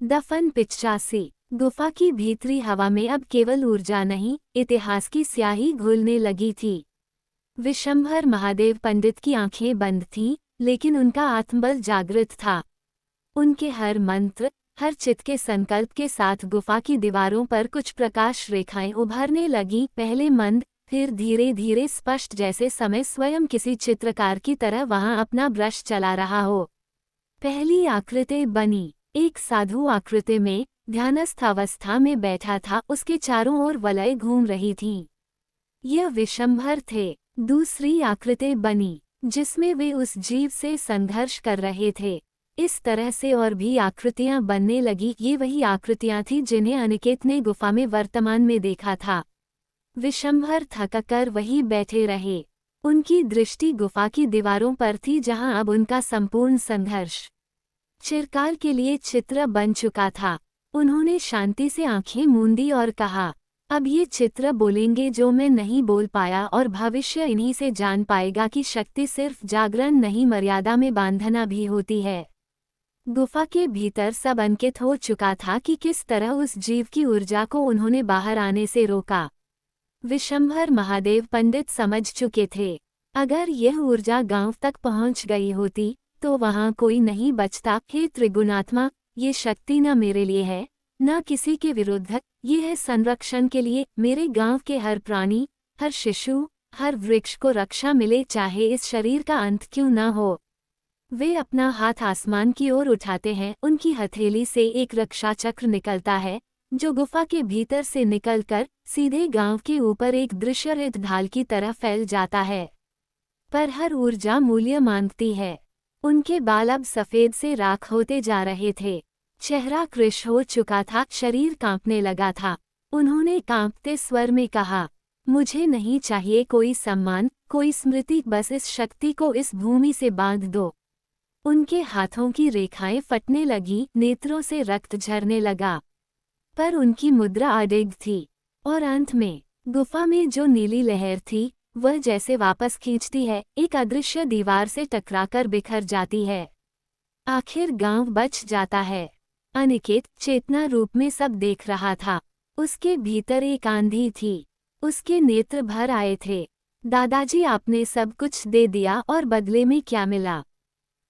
दफन 85। गुफा की भीतरी हवा में अब केवल ऊर्जा नहीं, इतिहास की स्याही घुलने लगी थी। विशंभर महादेव पंडित की आंखें बंद थीं, लेकिन उनका आत्मबल जागृत था। उनके हर मंत्र, हर चित्त के संकल्प के साथ गुफा की दीवारों पर कुछ प्रकाश रेखाएं उभरने लगीं, पहले मंद, फिर धीरे धीरे स्पष्ट, जैसे समय स्वयं किसी चित्रकार की तरह वहां अपना ब्रश चला रहा हो। पहली आकृति बनी। एक साधु आकृति में ध्यानस्थ अवस्था में बैठा था, उसके चारों ओर वलय घूम रही थीं। यह विशंभर थे। दूसरी आकृति बनी, जिसमें वे उस जीव से संघर्ष कर रहे थे। इस तरह से और भी आकृतियां बनने लगी। ये वही आकृतियां थीं जिन्हें अनिकेत ने गुफा में वर्तमान में देखा था। विशंभर थककर वहीं बैठे रहे। उनकी दृष्टि गुफा की दीवारों पर थी, जहां अब उनका संपूर्ण संघर्ष चिरकाल के लिए चित्र बन चुका था। उन्होंने शांति से आंखें मूंदी और कहा, अब ये चित्र बोलेंगे जो मैं नहीं बोल पाया, और भविष्य इन्हीं से जान पाएगा कि शक्ति सिर्फ जागरण नहीं, मर्यादा में बांधना भी होती है। गुफा के भीतर सब अंकित हो चुका था कि किस तरह उस जीव की ऊर्जा को उन्होंने बाहर आने से रोका। विशंभर महादेव पंडित समझ चुके थे, अगर यह ऊर्जा गांव तक पहुंच गई होती तो वहां कोई नहीं बचता। हे त्रिगुणात्मा, ये शक्ति न मेरे लिए है, न किसी के विरुद्ध, ये है संरक्षण के लिए। मेरे गांव के हर प्राणी, हर शिशु, हर वृक्ष को रक्षा मिले, चाहे इस शरीर का अंत क्यों न हो। वे अपना हाथ आसमान की ओर उठाते हैं, उनकी हथेली से एक रक्षा चक्र निकलता है, जो गुफा के भीतर से निकलकर सीधे गांव के ऊपर एक दृश्यरहित ढाल की तरह फैल जाता है। पर हर ऊर्जा मूल्य मांगती है। उनके बाल अब सफेद से राख होते जा रहे थे। चेहरा कृश हो चुका था, शरीर कांपने लगा था। उन्होंने कांपते स्वर में कहा, मुझे नहीं चाहिए कोई सम्मान, कोई स्मृति, बस इस शक्ति को इस भूमि से बांध दो। उनके हाथों की रेखाएं फटने लगी, नेत्रों से रक्त झरने लगा, पर उनकी मुद्रा अडिग थी। और अंत में गुफा में जो नीली लहर थी, वह जैसे वापस खींचती है, एक अदृश्य दीवार से टकराकर बिखर जाती है। आखिर गांव बच जाता है। अनिकेत चेतना रूप में सब देख रहा था। उसके भीतर एक आंधी थी। उसके नेत्र भर आए थे। दादाजी, आपने सब कुछ दे दिया, और बदले में क्या मिला?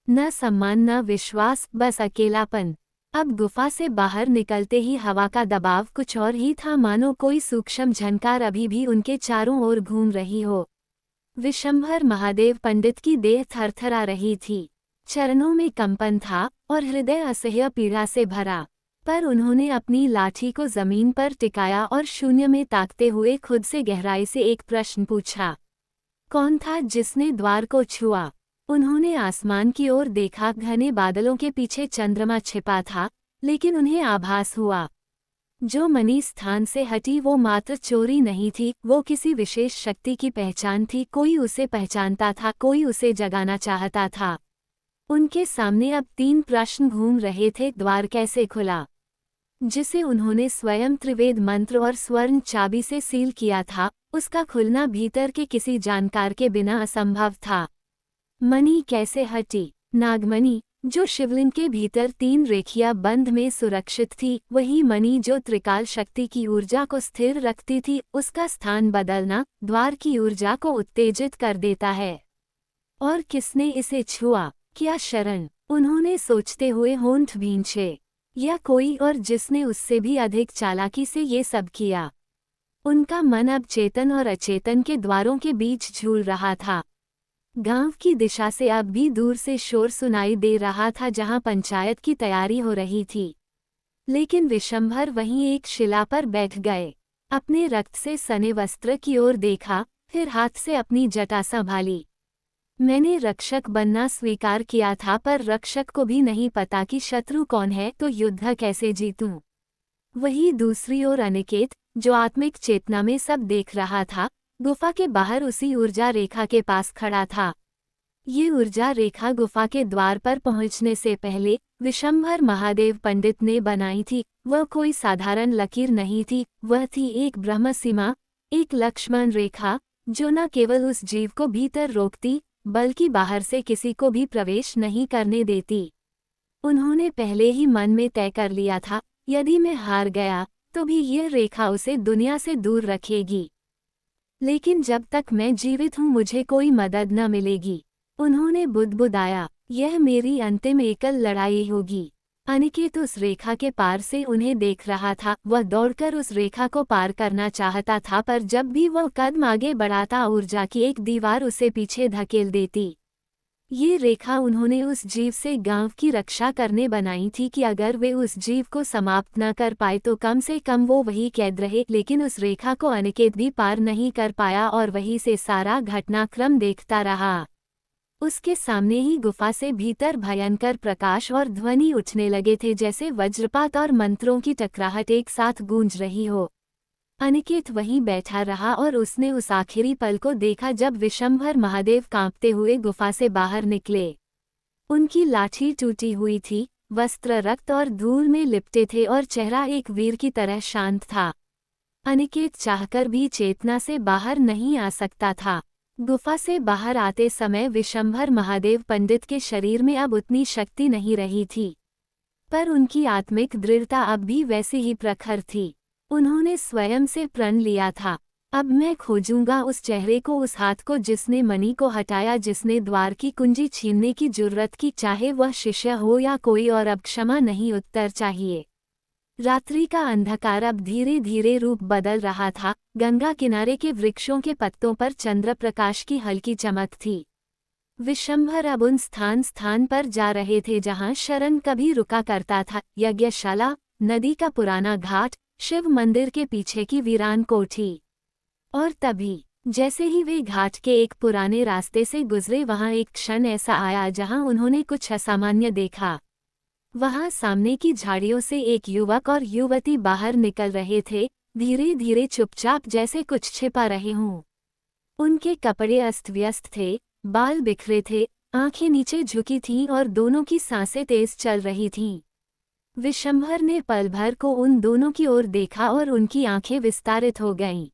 न सम्मान, न विश्वास, बस अकेलापन। अब गुफा से बाहर निकलते ही हवा का दबाव कुछ और ही था, मानो कोई सूक्ष्म झनकार अभी भी उनके चारों ओर घूम रही हो। विशंभर महादेव पंडित की देह थरथरा रही थी, चरणों में कंपन था और हृदय असह्य पीड़ा से भरा। पर उन्होंने अपनी लाठी को जमीन पर टिकाया और शून्य में ताकते हुए खुद से गहराई से एक प्रश्न पूछा, कौन था जिसने द्वार को छुआ? उन्होंने आसमान की ओर देखा। घने बादलों के पीछे चंद्रमा छिपा था, लेकिन उन्हें आभास हुआ, जो मणि स्थान से हटी वो मात्र चोरी नहीं थी, वो किसी विशेष शक्ति की पहचान थी। कोई उसे पहचानता था, कोई उसे जगाना चाहता था। उनके सामने अब 3 प्रश्न घूम रहे थे। द्वार कैसे खुला, जिसे उन्होंने स्वयं त्रिवेद मंत्र और स्वर्ण चाबी से सील किया था? उसका खुलना भीतर के किसी जानकार के बिना असंभव था। मणि कैसे हटी? नागमणि, जो शिवलिंग के भीतर 3 रेखिया बंध में सुरक्षित थी, वही मणि जो त्रिकाल शक्ति की ऊर्जा को स्थिर रखती थी। उसका स्थान बदलना द्वार की ऊर्जा को उत्तेजित कर देता है। और किसने इसे छुआ? क्या शरण? उन्होंने सोचते हुए होंठ भींचे। या कोई और जिसने उससे भी अधिक चालाकी से ये सब किया? उनका मन अब चेतन और अचेतन के द्वारों के बीच झूल रहा था। गांव की दिशा से अब भी दूर से शोर सुनाई दे रहा था, जहां पंचायत की तैयारी हो रही थी। लेकिन विशंभर वहीं एक शिला पर बैठ गए। अपने रक्त से सने वस्त्र की ओर देखा, फिर हाथ से अपनी जटा संभाली। मैंने रक्षक बनना स्वीकार किया था, पर रक्षक को भी नहीं पता कि शत्रु कौन है, तो युद्ध कैसे जीतूं? वही दूसरी ओर अनिकेत, जो आत्मिक चेतना में सब देख रहा था, गुफा के बाहर उसी ऊर्जा रेखा के पास खड़ा था। ये ऊर्जा रेखा गुफा के द्वार पर पहुंचने से पहले विशंभर महादेव पंडित ने बनाई थी। वह कोई साधारण लकीर नहीं थी, वह थी एक ब्रह्म सीमा, एक लक्ष्मण रेखा, जो न केवल उस जीव को भीतर रोकती, बल्कि बाहर से किसी को भी प्रवेश नहीं करने देती। उन्होंने पहले ही मन में तय कर लिया था, यदि मैं हार गया तो भी यह रेखा उसे दुनिया से दूर रखेगी। लेकिन जब तक मैं जीवित हूँ मुझे कोई मदद न मिलेगी। उन्होंने बुदबुदाया, यह मेरी अंतिम एकल लड़ाई होगी। अनिकेत उस रेखा के पार से उन्हें देख रहा था। वह दौड़कर उस रेखा को पार करना चाहता था, पर जब भी वह कदम आगे बढ़ाता ऊर्जा की एक दीवार उसे पीछे धकेल देती। ये रेखा उन्होंने उस जीव से गांव की रक्षा करने बनाई थी कि अगर वे उस जीव को समाप्त न कर पाए तो कम से कम वो वही कैद रहे। लेकिन उस रेखा को अनिकेत भी पार नहीं कर पाया और वहीं से सारा घटनाक्रम देखता रहा। उसके सामने ही गुफा से भीतर भयंकर प्रकाश और ध्वनि उठने लगे थे, जैसे वज्रपात और मंत्रों की टकराहट एक साथ गूंज रही हो। अनिकेत वहीं बैठा रहा और उसने उस आखिरी पल को देखा जब विशंभर महादेव कांपते हुए गुफा से बाहर निकले। उनकी लाठी टूटी हुई थी, वस्त्र रक्त और धूल में लिपटे थे और चेहरा एक वीर की तरह शांत था। अनिकेत चाहकर भी चेतना से बाहर नहीं आ सकता था। गुफा से बाहर आते समय विशंभर महादेव पंडित के शरीर में अब उतनी शक्ति नहीं रही थी, पर उनकी आत्मिक दृढ़ता अब भी वैसी ही प्रखर थी। उन्होंने स्वयं से प्रण लिया था, अब मैं खोजूंगा उस चेहरे को, उस हाथ को जिसने मणि को हटाया, जिसने द्वार की कुंजी छीनने की जुर्रत की, चाहे वह शिष्य हो या कोई और। अब क्षमा नहीं, उत्तर चाहिए। रात्रि का अंधकार अब धीरे धीरे रूप बदल रहा था। गंगा किनारे के वृक्षों के पत्तों पर चंद्र प्रकाश की हल्की चमक थी। विशंभर अब उन स्थान पर जा रहे थे जहां शरण कभी रुका करता था। यज्ञशाला, नदी का पुराना घाट, शिव मंदिर के पीछे की वीरान कोठी। और तभी जैसे ही वे घाट के एक पुराने रास्ते से गुजरे, वहां एक क्षण ऐसा आया जहां उन्होंने कुछ असामान्य देखा। वहां सामने की झाड़ियों से एक युवक और युवती बाहर निकल रहे थे, धीरे धीरे चुपचाप, जैसे कुछ छिपा रहे हों। उनके कपड़े अस्त व्यस्त थे, बाल बिखरे थे, आंखें नीचे झुकी थीं और दोनों की सांसें तेज चल रही थीं। विशंभर ने पल भर को उन दोनों की ओर देखा और उनकी आंखें विस्तारित हो गईं।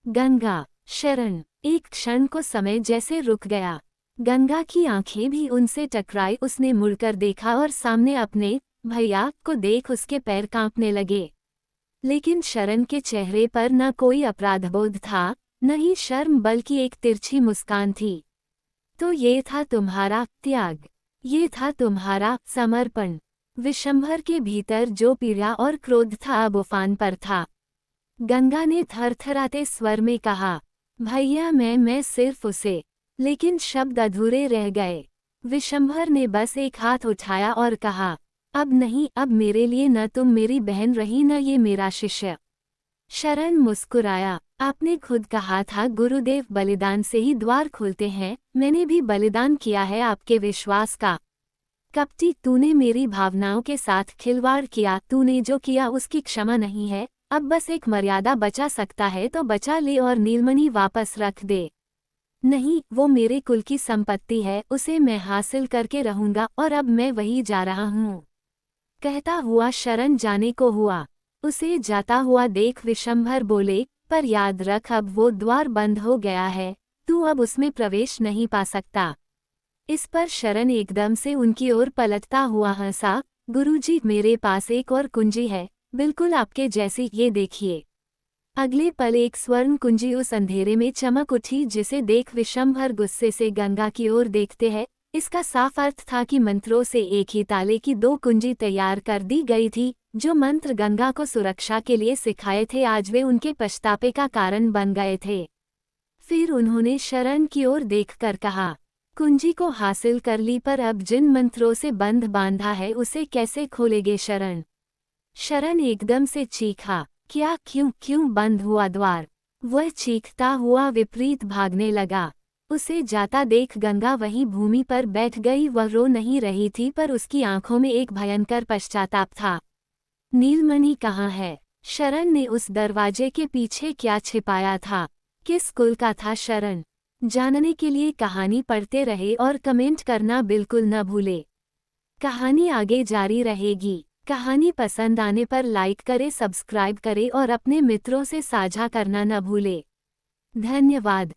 गंगा, शरण। एक क्षण को समय जैसे रुक गया। गंगा की आंखें भी उनसे टकराई। उसने मुड़कर देखा और सामने अपने भैया को देख उसके पैर कांपने लगे। लेकिन शरण के चेहरे पर न कोई अपराधबोध था, न ही शर्म, बल्कि एक तिरछी मुस्कान थी। तो ये था तुम्हारा त्याग, ये था तुम्हारा समर्पण। विशंभर के भीतर जो पीड़ा और क्रोध था अब उफान पर था। गंगा ने थरथराते स्वर में कहा, भैया मैं सिर्फ उसे। लेकिन शब्द अधूरे रह गए। विशंभर ने बस एक हाथ उठाया और कहा, अब नहीं, अब मेरे लिए न तुम मेरी बहन रही, न ये मेरा शिष्य। शरण मुस्कुराया, आपने खुद कहा था गुरुदेव, बलिदान से ही द्वार खुलते हैं। मैंने भी बलिदान किया है आपके विश्वास का। कपटी, तूने मेरी भावनाओं के साथ खिलवाड़ किया। तूने जो किया उसकी क्षमा नहीं है। अब बस एक मर्यादा बचा सकता है तो बचा ले और नीलमणि वापस रख दे। नहीं, वो मेरे कुल की संपत्ति है, उसे मैं हासिल करके रहूंगा और अब मैं वही जा रहा हूँ। कहता हुआ शरण जाने को हुआ। उसे जाता हुआ देख विशंभर बोले, पर याद रख, अब वो द्वार बंद हो गया है, तू अब उसमें प्रवेश नहीं पा सकता। इस पर शरण एकदम से उनकी ओर पलटता हुआ हंसा, गुरुजी, मेरे पास एक और कुंजी है, बिल्कुल आपके जैसी, ये देखिए। अगले पल एक स्वर्ण कुंजी उस अंधेरे में चमक उठी, जिसे देख विशंभर गुस्से से गंगा की ओर देखते हैं। इसका साफ अर्थ था कि मंत्रों से एक ही ताले की दो कुंजी तैयार कर दी गई थी। जो मंत्र गंगा को सुरक्षा के लिए सिखाए थे, आज वे उनके पछतावे का कारण बन गए थे। फिर उन्होंने शरण की ओर देखकर कहा, कुंजी को हासिल कर ली, पर अब जिन मंत्रों से बंध बांधा है उसे कैसे खोलेगे शरण? शरण एकदम से चीखा, क्या, क्यों बंद हुआ द्वार? वह चीखता हुआ विपरीत भागने लगा। उसे जाता देख गंगा वहीं भूमि पर बैठ गई। वह रो नहीं रही थी, पर उसकी आंखों में एक भयंकर पश्चाताप था। नीलमणि कहाँ है? शरण ने उस दरवाजे के पीछे क्या छिपाया था? किस कुल का था शरण? जानने के लिए कहानी पढ़ते रहे और कमेंट करना बिल्कुल न भूले। कहानी आगे जारी रहेगी। कहानी पसंद आने पर लाइक करें, सब्सक्राइब करें और अपने मित्रों से साझा करना न भूले। धन्यवाद।